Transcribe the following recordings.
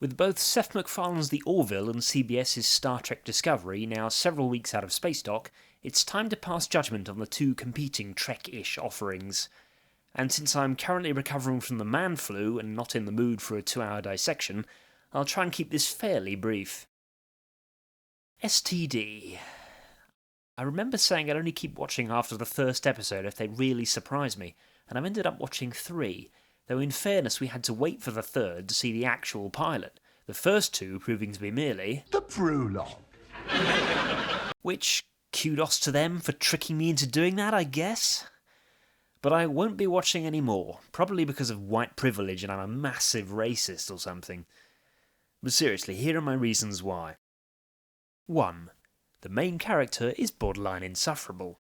With both Seth MacFarlane's The Orville and CBS's Star Trek Discovery now several weeks out of space dock, it's time to pass judgment on the two competing Trek-ish offerings. And since I'm currently recovering from the man flu and not in the mood for a 2-hour dissection, I'll try and keep this fairly brief. STD. I remember saying I'd only keep watching after the first episode if they really surprised me, and I've ended up watching 3. Though in fairness we had to wait for the third to see the actual pilot, the first 2 proving to be merely the prologue. Which, kudos to them for tricking me into doing that, I guess. But I won't be watching any more, probably because of white privilege and I'm a massive racist or something. But seriously, here are my reasons why. 1. The main character is borderline insufferable.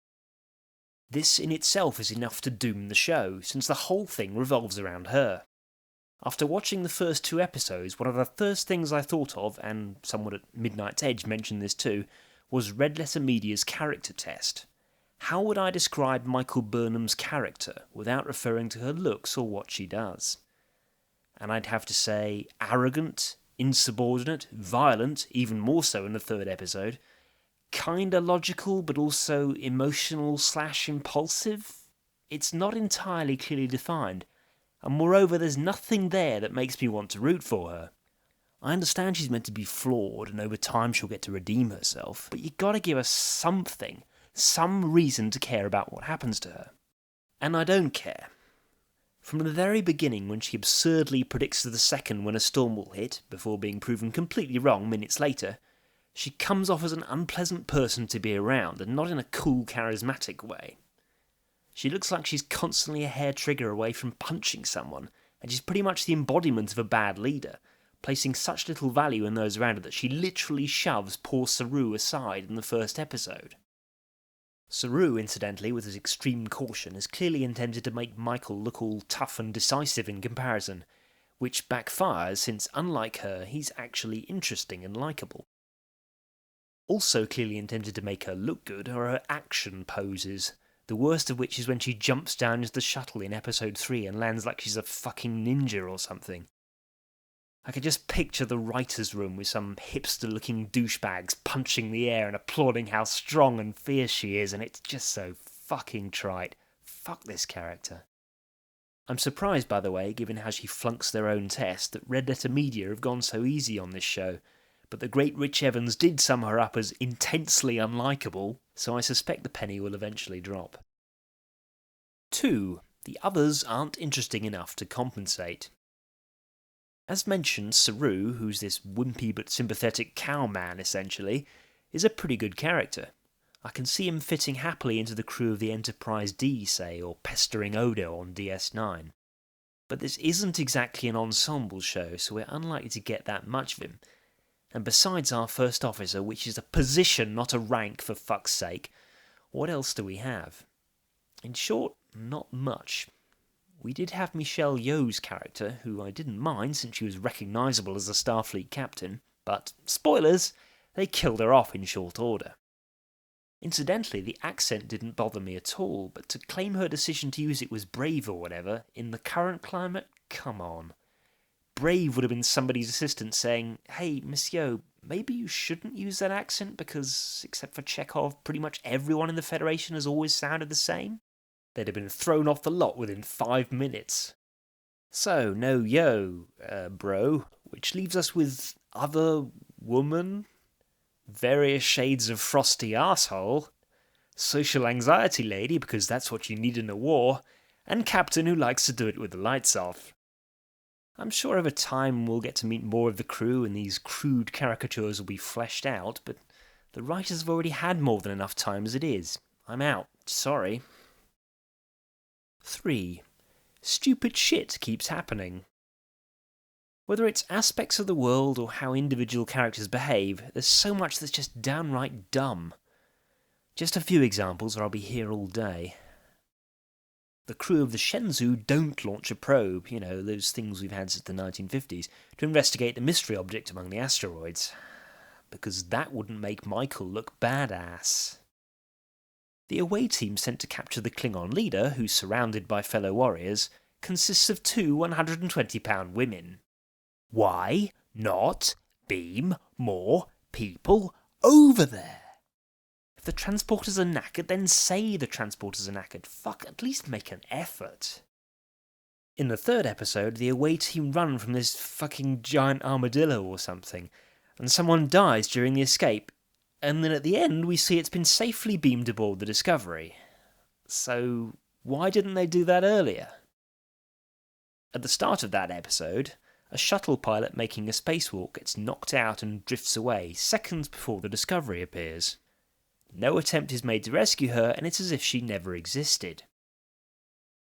This in itself is enough to doom the show, since the whole thing revolves around her. After watching the first 2 episodes, one of the first things I thought of, and someone at Midnight's Edge mentioned this too, was Red Letter Media's character test. How would I describe Michael Burnham's character without referring to her looks or what she does? And I'd have to say arrogant, insubordinate, violent, even more so in the 3rd episode, kinda logical but also emotional/impulsive. It's not entirely clearly defined, and moreover there's nothing there that makes me want to root for her. I understand she's meant to be flawed and over time she'll get to redeem herself, but you gotta give us something, some reason to care about what happens to her. And I don't care. From the very beginning, when she absurdly predicts the second when a storm will hit, before being proven completely wrong minutes later, she comes off as an unpleasant person to be around, and not in a cool, charismatic way. She looks like she's constantly a hair trigger away from punching someone, and she's pretty much the embodiment of a bad leader, placing such little value in those around her that she literally shoves poor Saru aside in the first episode. Saru, incidentally, with his extreme caution, is clearly intended to make Michael look all tough and decisive in comparison, which backfires since, unlike her, he's actually interesting and likeable. Also clearly intended to make her look good are her action poses, the worst of which is when she jumps down into the shuttle in episode 3 and lands like she's a fucking ninja or something. I could just picture the writer's room with some hipster-looking douchebags punching the air and applauding how strong and fierce she is, and it's just so fucking trite. Fuck this character. I'm surprised, by the way, given how she flunks their own test, that Red Letter Media have gone so easy on this show, but the great Rich Evans did sum her up as intensely unlikable, so I suspect the penny will eventually drop. 2. The others aren't interesting enough to compensate. As mentioned, Saru, who's this wimpy but sympathetic cowman essentially, is a pretty good character. I can see him fitting happily into the crew of the Enterprise D, say, or pestering Odo on DS9. But this isn't exactly an ensemble show, so we're unlikely to get that much of him. And besides our first officer, which is a position, not a rank, for fuck's sake, what else do we have? In short, not much. We did have Michelle Yeoh's character, who I didn't mind since she was recognisable as a Starfleet captain, but, spoilers, they killed her off in short order. Incidentally, the accent didn't bother me at all, but to claim her decision to use it was brave or whatever, in the current climate, come on. Brave would have been somebody's assistant saying, "Hey, Miss Yeoh, maybe you shouldn't use that accent because, except for Chekhov, pretty much everyone in the Federation has always sounded the same." They'd have been thrown off the lot within 5 minutes. So, no Yeoh, bro, which leaves us with other woman, various shades of frosty arsehole, social anxiety lady because that's what you need in a war, and captain who likes to do it with the lights off. I'm sure over time we'll get to meet more of the crew and these crude caricatures will be fleshed out, but the writers have already had more than enough time as it is. I'm out. Sorry. 3. Stupid shit keeps happening. Whether it's aspects of the world or how individual characters behave, there's so much that's just downright dumb. Just a few examples or I'll be here all day. The crew of the Shenzhou don't launch a probe, you know, those things we've had since the 1950s, to investigate the mystery object among the asteroids. Because that wouldn't make Michael look badass. The away team sent to capture the Klingon leader, who's surrounded by fellow warriors, consists of 2 120-pound women. Why? not beam more people over there. If the transporters are knackered, then say the transporters are knackered. Fuck, at least make an effort. In the third episode, the away team run from this fucking giant armadillo or something, and someone dies during the escape, and then at the end we see it's been safely beamed aboard the Discovery. So, why didn't they do that earlier? At the start of that episode, a shuttle pilot making a spacewalk gets knocked out and drifts away seconds before the Discovery appears. No attempt is made to rescue her, and it's as if she never existed.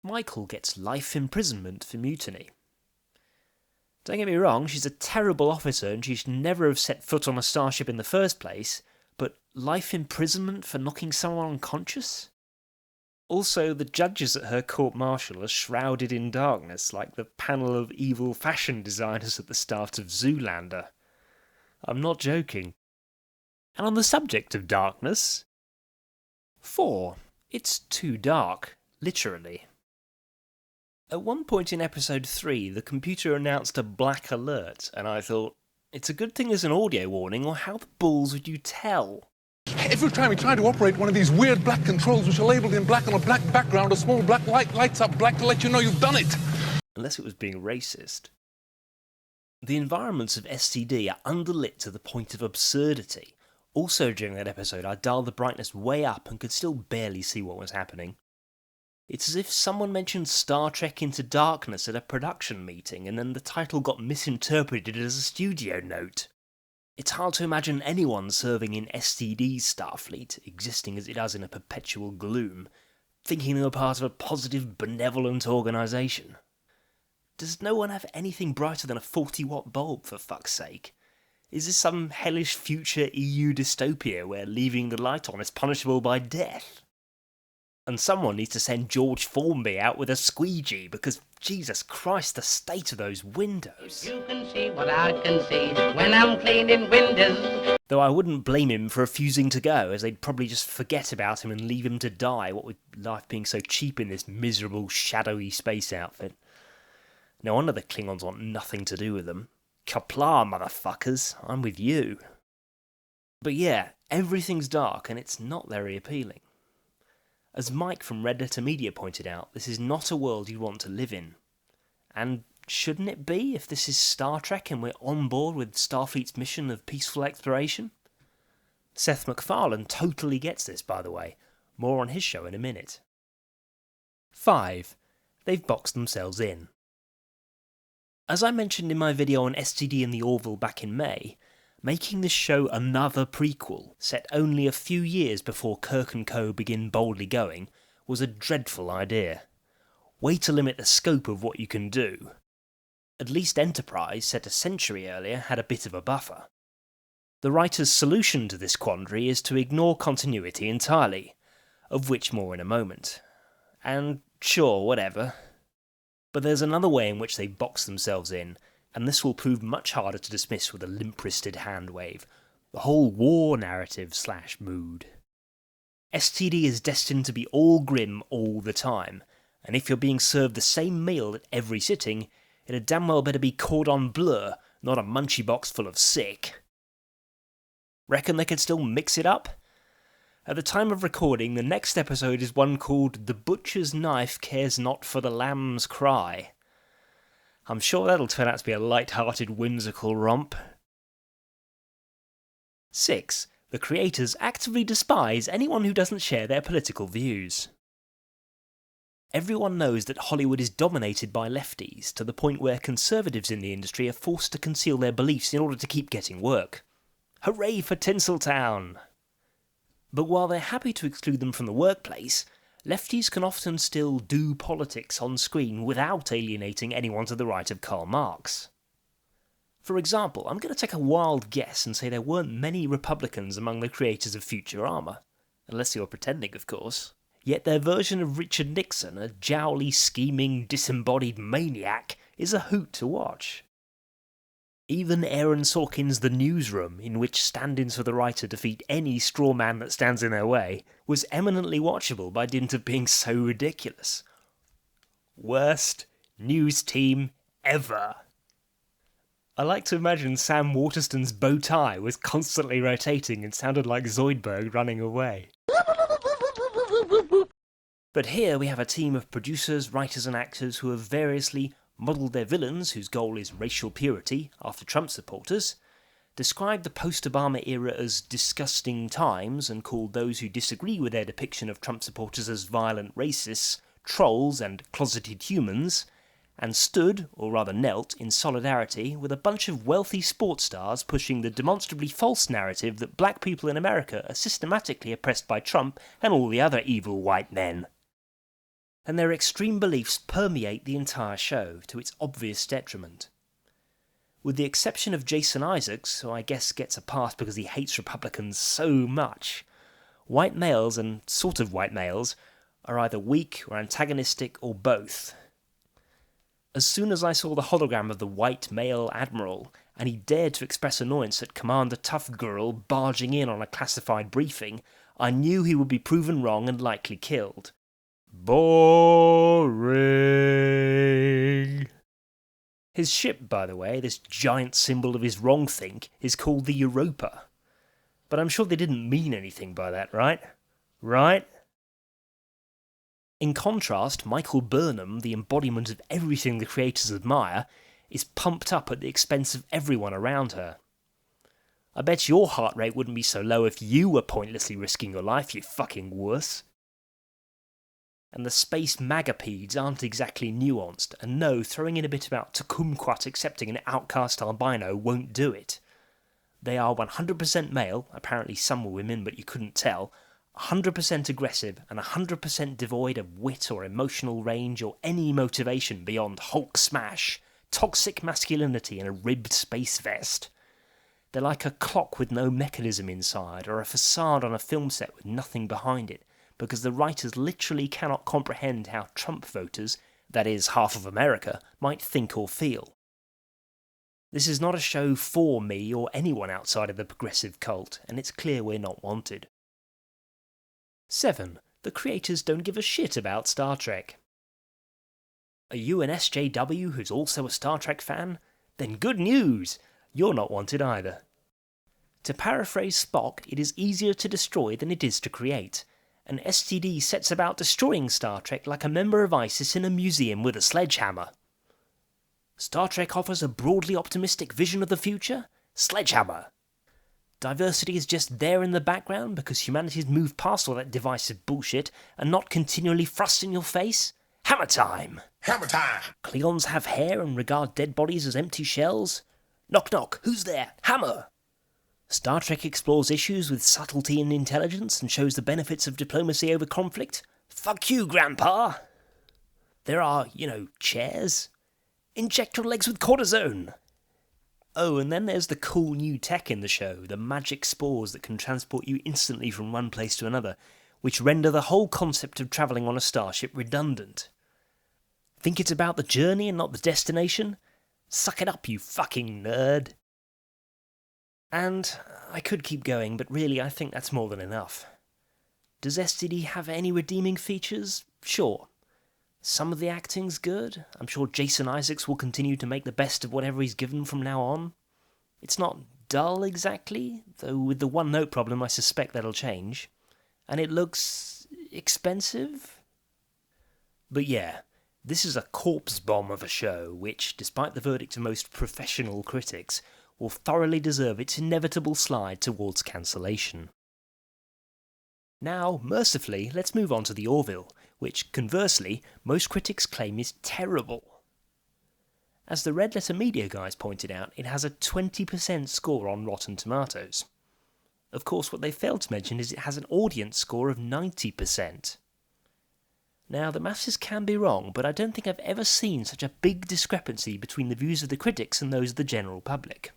Michael gets life imprisonment for mutiny. Don't get me wrong, she's a terrible officer and she should never have set foot on a starship in the first place, but life imprisonment for knocking someone unconscious? Also, the judges at her court-martial are shrouded in darkness like the panel of evil fashion designers at the start of Zoolander. I'm not joking. And on the subject of darkness... 4. It's too dark, literally. At one point in episode 3, the computer announced a black alert, and I thought, it's a good thing there's an audio warning, or how the balls would you tell? Every time we try to operate one of these weird black controls which are labelled in black on a black background, a small black light lights up black to let you know you've done it. Unless it was being racist. The environments of STD are underlit to the point of absurdity. Also during that episode, I dialed the brightness way up and could still barely see what was happening. It's as if someone mentioned Star Trek Into Darkness at a production meeting and then the title got misinterpreted as a studio note. It's hard to imagine anyone serving in STD's Starfleet, existing as it does in a perpetual gloom, thinking they were part of a positive, benevolent organisation. Does no one have anything brighter than a 40-watt bulb, for fuck's sake? Is this some hellish future EU dystopia where leaving the light on is punishable by death? And someone needs to send George Formby out with a squeegee, because Jesus Christ, the state of those windows. You can see what I can see when I'm cleaning windows. Though I wouldn't blame him for refusing to go, as they'd probably just forget about him and leave him to die, what with life being so cheap in this miserable, shadowy space outfit. No wonder the Klingons want nothing to do with them. Kapla, motherfuckers, I'm with you. But yeah, everything's dark and it's not very appealing. As Mike from Red Letter Media pointed out, this is not a world you want to live in. And shouldn't it be if this is Star Trek and we're on board with Starfleet's mission of peaceful exploration? Seth MacFarlane totally gets this, by the way. More on his show in a minute. 5. They've boxed themselves in. As I mentioned in my video on STD and the Orville back in May, making this show another prequel, set only a few years before Kirk and Co. begin boldly going, was a dreadful idea. Way to limit the scope of what you can do. At least Enterprise, set a century earlier, had a bit of a buffer. The writer's solution to this quandary is to ignore continuity entirely, of which more in a moment. And sure, whatever. But there's another way in which they box themselves in, and this will prove much harder to dismiss with a limp-wristed hand wave. The whole war narrative / mood. STD is destined to be all grim all the time, and if you're being served the same meal at every sitting, it had damn well better be cordon bleu, not a munchie box full of sick. Reckon they could still mix it up? At the time of recording, the next episode is one called The Butcher's Knife Cares Not for the Lamb's Cry. I'm sure that'll turn out to be a light-hearted, whimsical romp. 6. The creators actively despise anyone who doesn't share their political views. Everyone knows that Hollywood is dominated by lefties, to the point where conservatives in the industry are forced to conceal their beliefs in order to keep getting work. Hooray for Tinseltown! But while they're happy to exclude them from the workplace, lefties can often still do politics on screen without alienating anyone to the right of Karl Marx. For example, I'm going to take a wild guess and say there weren't many Republicans among the creators of Futurama. Unless you're pretending, of course. Yet their version of Richard Nixon, a jowly, scheming, disembodied maniac, is a hoot to watch. Even Aaron Sorkin's The Newsroom, in which stand-ins for the writer defeat any straw man that stands in their way, was eminently watchable by dint of being so ridiculous. Worst news team ever. I like to imagine Sam Waterston's bow tie was constantly rotating and sounded like Zoidberg running away. But here we have a team of producers, writers and actors who have variously modelled their villains, whose goal is racial purity, after Trump supporters, described the post-Obama era as disgusting times and called those who disagree with their depiction of Trump supporters as violent racists, trolls and closeted humans, and stood, or rather knelt, in solidarity with a bunch of wealthy sports stars pushing the demonstrably false narrative that black people in America are systematically oppressed by Trump and all the other evil white men. And their extreme beliefs permeate the entire show, to its obvious detriment. With the exception of Jason Isaacs, who I guess gets a pass because he hates Republicans so much, white males and sort of white males are either weak or antagonistic or both. As soon as I saw the hologram of the white male admiral, and he dared to express annoyance at Commander Tough Girl barging in on a classified briefing, I knew he would be proven wrong and likely killed. Boring. His ship, by the way, this giant symbol of his wrongthink, is called the Europa. But I'm sure they didn't mean anything by that, right? Right? In contrast, Michael Burnham, the embodiment of everything the creators admire, is pumped up at the expense of everyone around her. I bet your heart rate wouldn't be so low if you were pointlessly risking your life, you fucking wuss. And the space magapeds aren't exactly nuanced, and no, throwing in a bit about Tukumquat accepting an outcast albino won't do it. They are 100% male, apparently some were women but you couldn't tell, 100% aggressive and 100% devoid of wit or emotional range or any motivation beyond Hulk smash, toxic masculinity and a ribbed space vest. They're like a clock with no mechanism inside, or a facade on a film set with nothing behind it, because the writers literally cannot comprehend how Trump voters, that is, half of America, might think or feel. This is not a show for me or anyone outside of the progressive cult, and it's clear we're not wanted. 7. The creators don't give a shit about Star Trek. Are you an SJW who's also a Star Trek fan? Then good news! You're not wanted either. To paraphrase Spock, it is easier to destroy than it is to create, and STD sets about destroying Star Trek like a member of ISIS in a museum with a sledgehammer. Star Trek offers a broadly optimistic vision of the future? Sledgehammer! Diversity is just there in the background because humanity's moved past all that divisive bullshit and not continually thrust in your face? Hammer time! Hammer time! Klingons have hair and regard dead bodies as empty shells? Knock knock, who's there? Hammer! Star Trek explores issues with subtlety and intelligence and shows the benefits of diplomacy over conflict? Fuck you, Grandpa! There are, chairs. Inject your legs with cortisone! Oh, and then there's the cool new tech in the show, the magic spores that can transport you instantly from one place to another, which render the whole concept of travelling on a starship redundant. Think it's about the journey and not the destination? Suck it up, you fucking nerd! And I could keep going, but really I think that's more than enough. Does STD have any redeeming features? Sure. Some of the acting's good. I'm sure Jason Isaacs will continue to make the best of whatever he's given from now on. It's not dull exactly, though with the one note problem I suspect that'll change. And it looks expensive? But yeah, this is a corpse bomb of a show which, despite the verdict of most professional critics, will thoroughly deserve its inevitable slide towards cancellation. Now, mercifully, let's move on to the Orville, which, conversely, most critics claim is terrible. As the Red Letter Media guys pointed out, it has a 20% score on Rotten Tomatoes. Of course, what they failed to mention is it has an audience score of 90%. Now, the masses can be wrong, but I don't think I've ever seen such a big discrepancy between the views of the critics and those of the general public.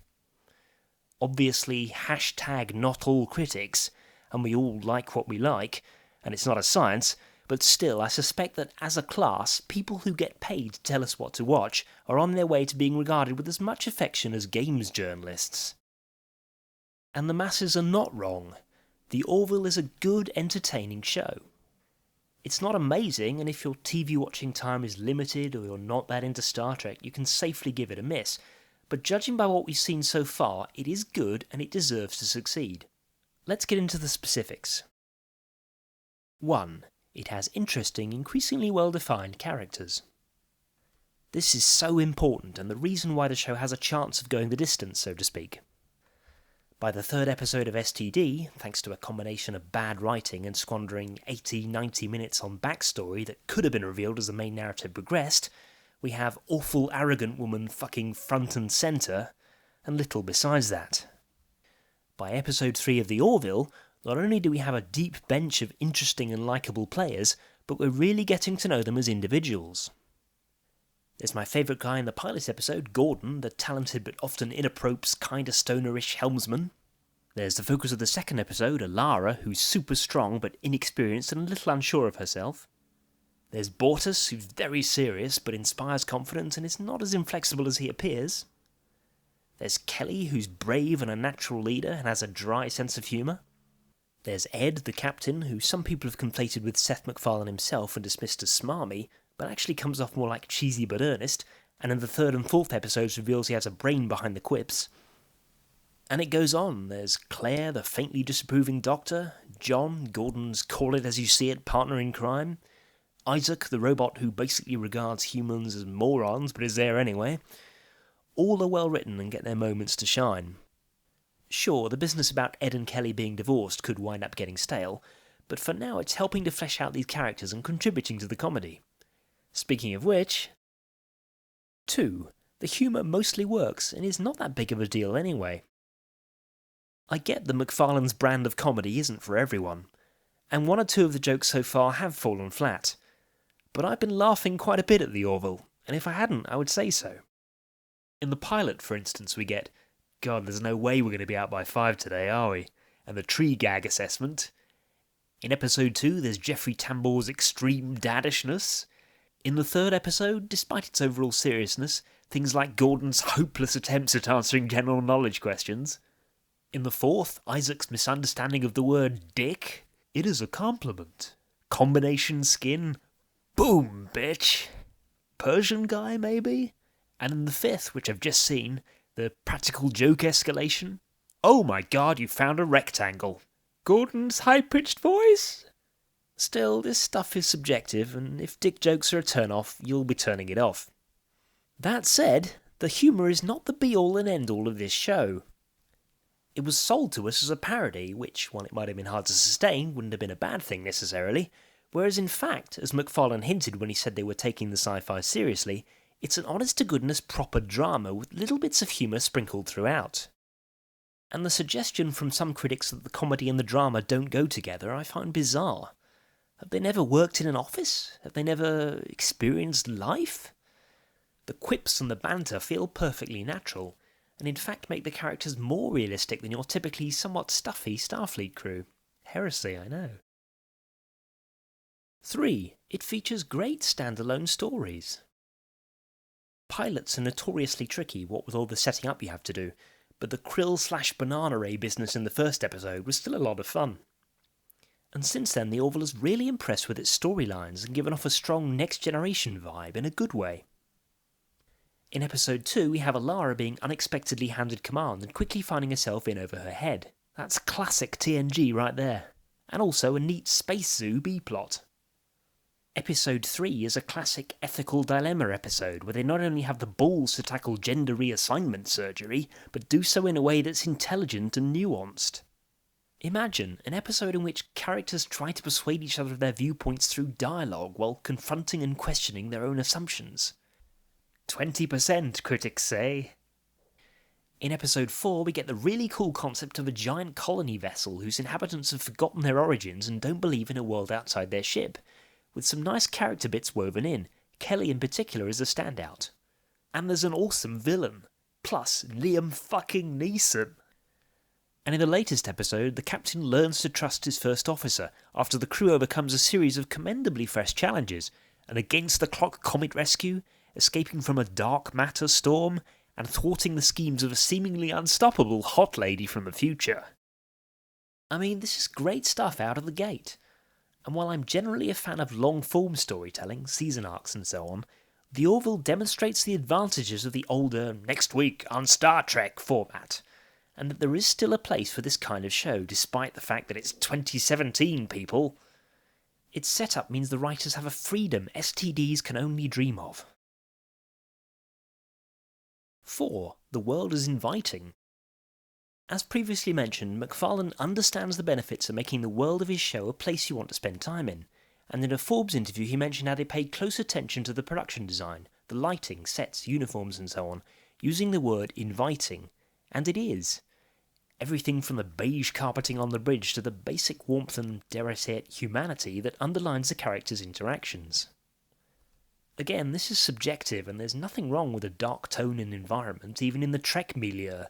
Obviously, hashtag not all critics, and we all like what we like, and it's not a science, but still I suspect that as a class, people who get paid to tell us what to watch are on their way to being regarded with as much affection as games journalists. And the masses are not wrong. The Orville is a good, entertaining show. It's not amazing, and if your TV watching time is limited or you're not that into Star Trek, you can safely give it a miss, but judging by what we've seen so far, it is good and it deserves to succeed. Let's get into the specifics. 1. It has interesting, increasingly well-defined characters. This is so important and the reason why the show has a chance of going the distance, so to speak. By the third episode of STD, thanks to a combination of bad writing and squandering 80-90 minutes on backstory that could have been revealed as the main narrative progressed, we have awful arrogant woman fucking front and centre, and little besides that. By episode 3 of the Orville, not only do we have a deep bench of interesting and likeable players, but we're really getting to know them as individuals. There's my favourite guy in the pilot episode, Gordon, the talented but often inappropriate, kinda stonerish helmsman. There's the focus of the second episode, Alara, who's super strong but inexperienced and a little unsure of herself. There's Bortus, who's very serious but inspires confidence and is not as inflexible as he appears. There's Kelly, who's brave and a natural leader and has a dry sense of humour. There's Ed, the captain, who some people have conflated with Seth MacFarlane himself and dismissed as smarmy, but actually comes off more like cheesy but earnest, and in the third and fourth episodes reveals he has a brain behind the quips. And it goes on. There's Claire, the faintly disapproving doctor, John, Gordon's call-it-as-you-see-it partner in crime, Isaac, the robot who basically regards humans as morons but is there anyway. All are well written and get their moments to shine. Sure, the business about Ed and Kelly being divorced could wind up getting stale, but for now it's helping to flesh out these characters and contributing to the comedy. Speaking of which... 2. The humour mostly works and is not that big of a deal anyway. I get that MacFarlane's brand of comedy isn't for everyone, and one or two of the jokes so far have fallen flat, but I've been laughing quite a bit at the Orville, and if I hadn't, I would say so. In the pilot, for instance, we get, God, there's no way we're going to be out by 5 today, are we? And the tree gag assessment. In episode 2, there's Jeffrey Tambor's extreme daddishness. In the third episode, despite its overall seriousness, things like Gordon's hopeless attempts at answering general knowledge questions. In the fourth, Isaac's misunderstanding of the word dick. It is a compliment. Combination skin. Boom, bitch. Persian guy, maybe? And in the fifth, which I've just seen, the practical joke escalation. Oh my god, you found a rectangle. Gordon's high-pitched voice? Still, this stuff is subjective, and if dick jokes are a turn-off, you'll be turning it off. That said, the humour is not the be-all and end-all of this show. It was sold to us as a parody, which, while it might have been hard to sustain, wouldn't have been a bad thing necessarily, whereas in fact, as MacFarlane hinted when he said they were taking the sci-fi seriously, it's an honest-to-goodness proper drama with little bits of humour sprinkled throughout. And the suggestion from some critics that the comedy and the drama don't go together I find bizarre. Have they never worked in an office? Have they never experienced life? The quips and the banter feel perfectly natural, and in fact make the characters more realistic than your typically somewhat stuffy Starfleet crew. Heresy, I know. 3. It features great standalone stories. Pilots are notoriously tricky, what with all the setting up you have to do, but the krill/banana ray business in the first episode was still a lot of fun. And since then, the Orville has really impressed with its storylines and given off a strong next-generation vibe in a good way. In episode 2, we have Alara being unexpectedly handed command and quickly finding herself in over her head. That's classic TNG right there. And also a neat Space Zoo B-plot. Episode 3 is a classic ethical dilemma episode where they not only have the balls to tackle gender reassignment surgery, but do so in a way that's intelligent and nuanced. Imagine an episode in which characters try to persuade each other of their viewpoints through dialogue while confronting and questioning their own assumptions. 20%, critics say. In episode 4, we get the really cool concept of a giant colony vessel whose inhabitants have forgotten their origins and don't believe in a world outside their ship, with some nice character bits woven in. Kelly in particular is a standout. And there's an awesome villain. Plus, Liam fucking Neeson. And in the latest episode, the captain learns to trust his first officer after the crew overcomes a series of commendably fresh challenges, an against-the-clock comet rescue, escaping from a dark matter storm, and thwarting the schemes of a seemingly unstoppable hot lady from the future. I mean, this is great stuff out of the gate. And while I'm generally a fan of long-form storytelling, season arcs and so on, The Orville demonstrates the advantages of the older next week on Star Trek format, and that there is still a place for this kind of show, despite the fact that it's 2017, people. Its setup means the writers have a freedom STDs can only dream of. 4. The world is inviting. As previously mentioned, MacFarlane understands the benefits of making the world of his show a place you want to spend time in, and in a Forbes interview he mentioned how they paid close attention to the production design, the lighting, sets, uniforms and so on, using the word inviting, and it is. Everything from the beige carpeting on the bridge to the basic warmth and, dare I say it, humanity that underlines the characters' interactions. Again, this is subjective, and there's nothing wrong with a dark tone and environment, even in the Trek milieu,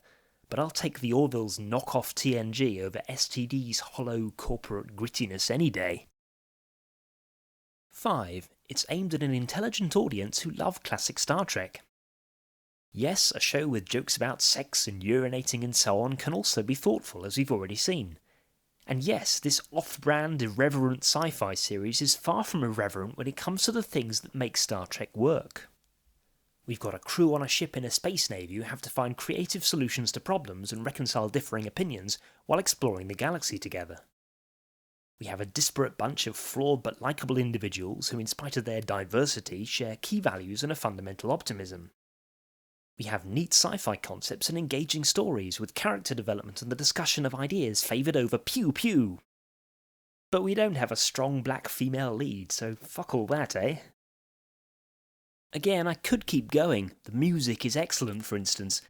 but I'll take the Orville's knockoff TNG over STD's hollow corporate grittiness any day. 5. It's aimed at an intelligent audience who love classic Star Trek. Yes, a show with jokes about sex and urinating and so on can also be thoughtful, as we've already seen. And yes, this off-brand, irreverent sci-fi series is far from irreverent when it comes to the things that make Star Trek work. We've got a crew on a ship in a space navy who have to find creative solutions to problems and reconcile differing opinions while exploring the galaxy together. We have a disparate bunch of flawed but likeable individuals who, in spite of their diversity, share key values and a fundamental optimism. We have neat sci-fi concepts and engaging stories with character development and the discussion of ideas favoured over pew-pew. But we don't have a strong black female lead, so fuck all that, eh? Again, I could keep going. The music is excellent, for instance.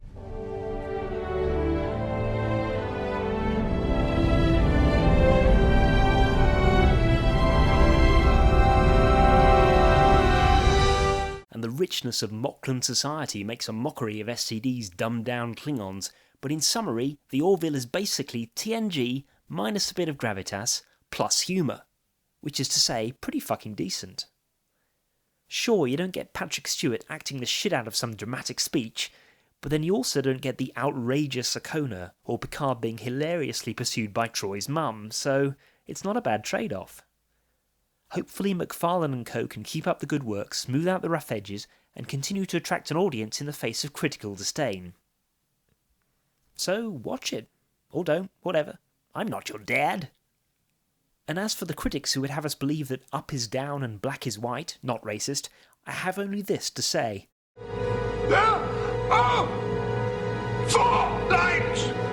And the richness of Moklan society makes a mockery of STD's dumbed-down Klingons, but in summary, the Orville is basically TNG minus a bit of gravitas plus humour, which is to say, pretty fucking decent. Sure, you don't get Patrick Stewart acting the shit out of some dramatic speech, but then you also don't get the outrageous Sakona or Picard being hilariously pursued by Troy's mum, so it's not a bad trade-off. Hopefully MacFarlane and co can keep up the good work, smooth out the rough edges, and continue to attract an audience in the face of critical disdain. So watch it. Or don't, whatever. I'm not your dad. And as for the critics who would have us believe that up is down and black is white, not racist, I have only this to say. There are 4 lights!